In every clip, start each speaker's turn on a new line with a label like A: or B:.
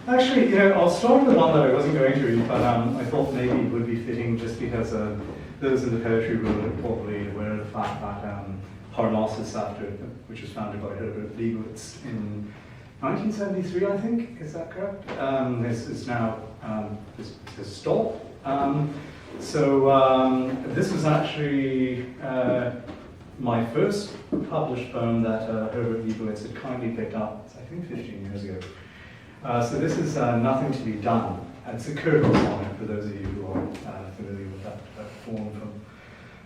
A: Actually, I'll start with one that I wasn't going to read, but I thought maybe it would be fitting just because those in the poetry world are probably aware of the fact that Parnassus, which was founded by Herbert Leibowitz in 1973, I think, is that correct? Is now has stopped. This was actually my first published poem that Herbert Leibowitz had kindly picked up, I think 15 years ago. So this is Nothing to be Done. It's a Curtis sonnet for those of you who are familiar with that form from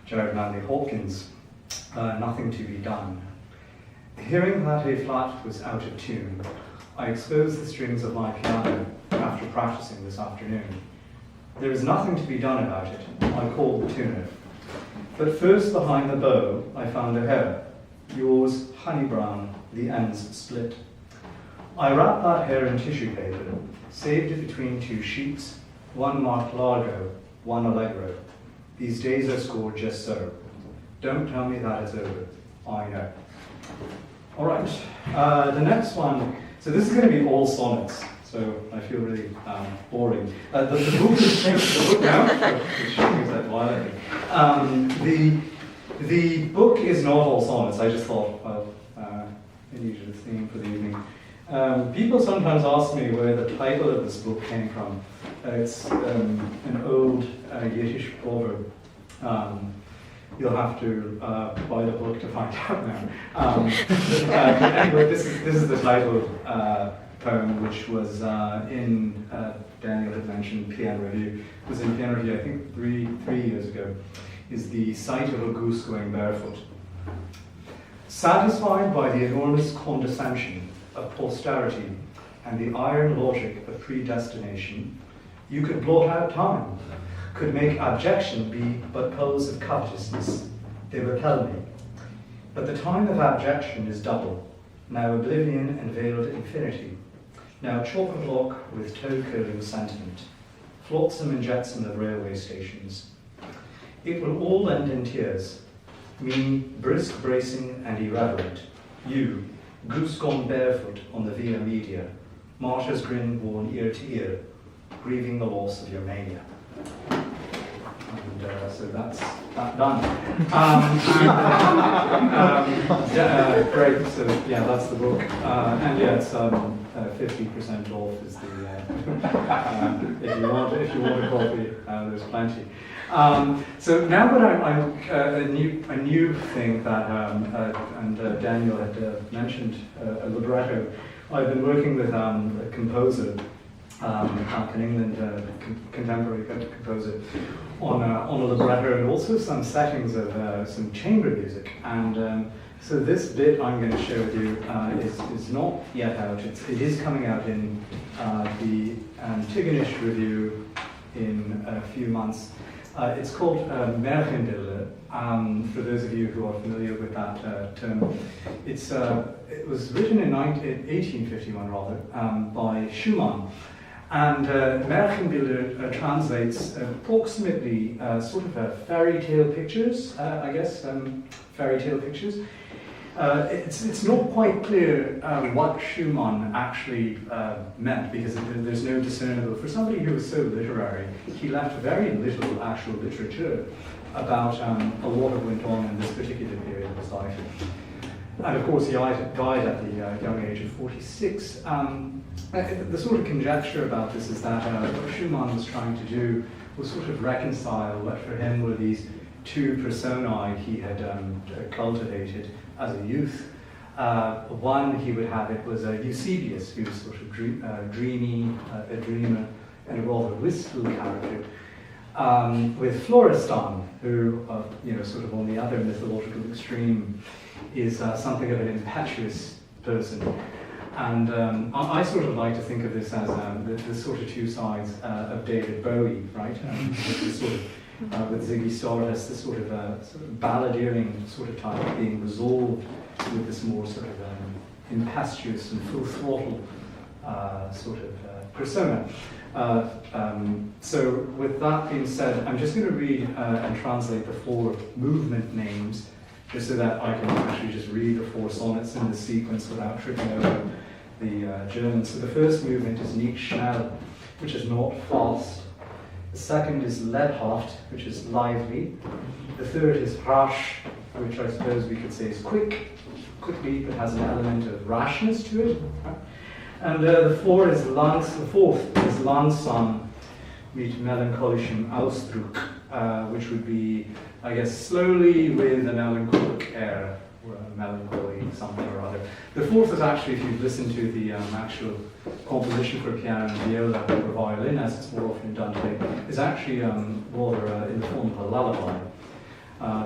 A: Jared Manley Hopkins. Nothing to be done. Hearing that A flat was out of tune, I exposed the strings of my piano after practicing this afternoon. There is nothing to be done about it, I called the tuner. But first behind the bow I found a hair, yours honey brown, the ends split. I wrapped that hair in tissue paper, saved it between two sheets, one marked largo, one allegro. These days are scored just so. Don't tell me that it's over. I know. All right, the next one. So this is going to be all sonnets. So I feel really boring. The book is the book now. Use that violently. The book is not all sonnets. I just thought, well, I needed a theme for the evening. People sometimes ask me where the title of this book came from. It's an old Yiddish proverb. You'll have to buy the book to find out now. Anyway, this is the title poem, which was in, Daniel had mentioned Piano Review. It was in Piano Review, I think, three years ago. Is the sight of a goose going barefoot. Satisfied by the enormous condescension of posterity and the iron logic of predestination, you could blot out time, could make abjection be but pose of covetousness. They repel me. But the time of abjection is double, now oblivion and veiled infinity, now chock-a-block with toe-curling sentiment, flotsam and jetsam of railway stations. It will all end in tears, me brisk bracing and irreverent, you goose gone barefoot on the Via Media, martyr's grin worn ear to ear, grieving the loss of your mania. And so that's that done. Great, so yeah, that's the book. And yeah, it's 50% off is the, if you want a copy, there's plenty. So now that I'm a new thing that, and Daniel had mentioned a libretto, I've been working with a composer, back in England, contemporary composer, on a libretto and also some settings of some chamber music. And so this bit I'm going to share with you is not yet out. It is coming out in the Antigonish Review in a few months. It's called Märchenbilder, for those of you who are familiar with that term. It was written in 1851 by Schumann. And Märchenbilder translates approximately sort of fairy tale pictures, I guess, fairy tale pictures. It's not quite clear what Schumann actually meant, because there's no discernible. For somebody who was so literary, he left very little actual literature about a lot that went on in this particular period of his life. And of course, he died at the young age of 46. The sort of conjecture about this is that what Schumann was trying to do was sort of reconcile what for him were these two personae he had cultivated as a youth. One he would have, it was Eusebius, who was sort of dreamy, a dreamer, and a rather wistful character, with Florestan, who, sort of on the other mythological extreme, is something of an impetuous person. And I sort of like to think of this as the sort of two sides of David Bowie, right? This sort of, with Ziggy Stardust, this sort of balladeering sort of type being resolved with this more sort of impetuous and full throttle sort of persona. So with that being said, I'm just going to read and translate the four movement names, just so that I can actually just read the four sonnets in this sequence without tripping over the Germans. So the first movement is nicht schnell, which is not fast. The second is lebhaft, which is lively. The third is rasch, which I suppose we could say is quickly, but has an element of rashness to it. And the fourth is langsam mit melancholischem Ausdruck, which would be, I guess, slowly with a melancholic air, or melancholy something or other. The fourth is actually, if you've listened to the actual composition for piano and viola or violin, as it's more often done today, is actually rather in the form of a lullaby.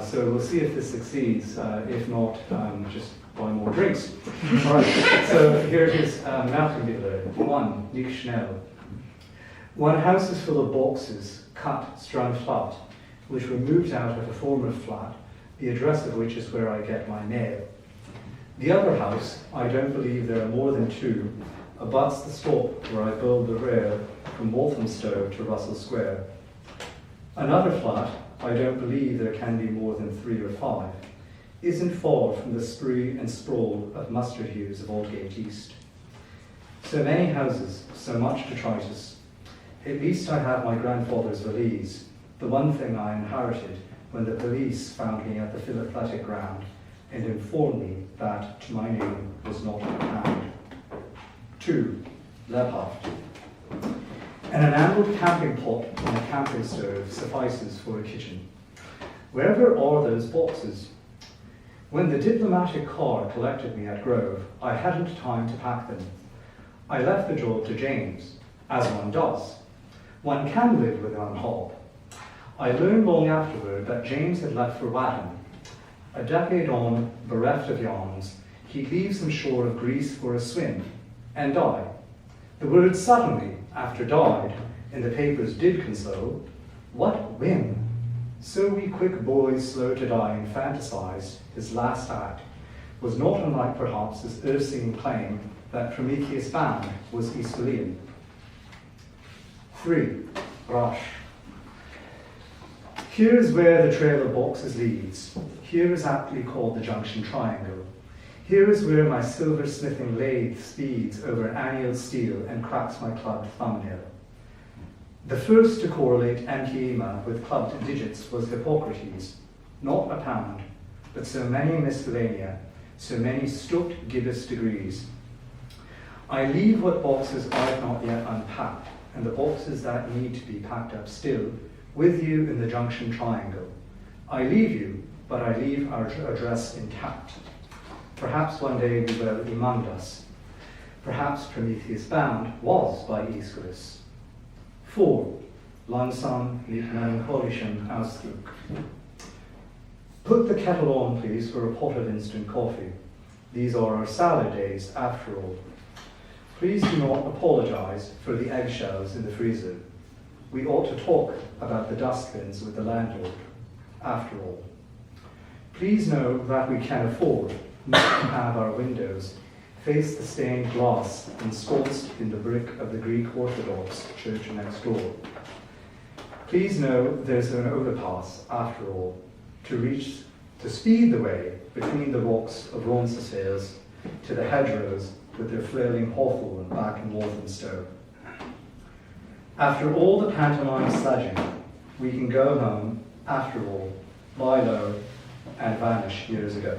A: So we'll see if this succeeds. If not, just buy more drinks. All right, so here it is, Märchenbilder. 1, nicht schnell. One house is full of boxes, cut, strung flat, which were moved out of a former flat, the address of which is where I get my mail. The other house, I don't believe there are more than 2, abuts the stop where I build the rail from Walthamstow to Russell Square. Another flat, I don't believe there can be more than 3 or 5, isn't far from the spree and sprawl of mustard hues of Aldgate East. So many houses, so much detritus. At least I have my grandfather's valise, the one thing I inherited when the police found me at the Philathletic ground and informed me that to my name was not a pound. 2, lebhaft. An enameled camping pot and a camping stove suffices for a kitchen. Wherever are those boxes? When the diplomatic car collected me at Grove, I hadn't time to pack them. I left the job to James, as one does. One can live with one hob. I learned long afterward that James had left for Wadham. A decade on, bereft of yawns, he'd leave some shore of Greece for a swim, and die. The word suddenly, after died, in the papers did console. What whim! So we quick boys slow to die infanticized, his last act was not unlike perhaps his Ursine claim that Prometheus bound was Aeschylean. 3, rasch. Here is where the trail of boxes leads. Here is aptly called the junction triangle. Here is where my silver-smithing lathe speeds over annual steel and cracks my clubbed thumbnail. The first to correlate antiema with clubbed digits was Hippocrates, not a pound, but so many miscellanea, so many stuck gibbous degrees. I leave what boxes I've not yet unpacked, and the boxes that need to be packed up still, with you in the junction triangle. I leave you, but I leave our address intact. Perhaps one day we will among us. Perhaps Prometheus bound was by Aeschylus. 4, langsam mit melancholischem Ausdruck. Put the kettle on, please, for a pot of instant coffee. These are our salad days, after all. Please do not apologize for the eggshells in the freezer. We ought to talk about the dustbins with the landlord, after all. Please know that we can afford not to have our windows face the stained glass ensconced in the brick of the Greek Orthodox church next door. Please know there's an overpass, after all, to speed the way between the rocks of Roncesvalles to the hedgerows with their flailing hawthorn back in Walthamstow. After all the pantomime sledging, we can go home, after all, lie low, and vanish years ago.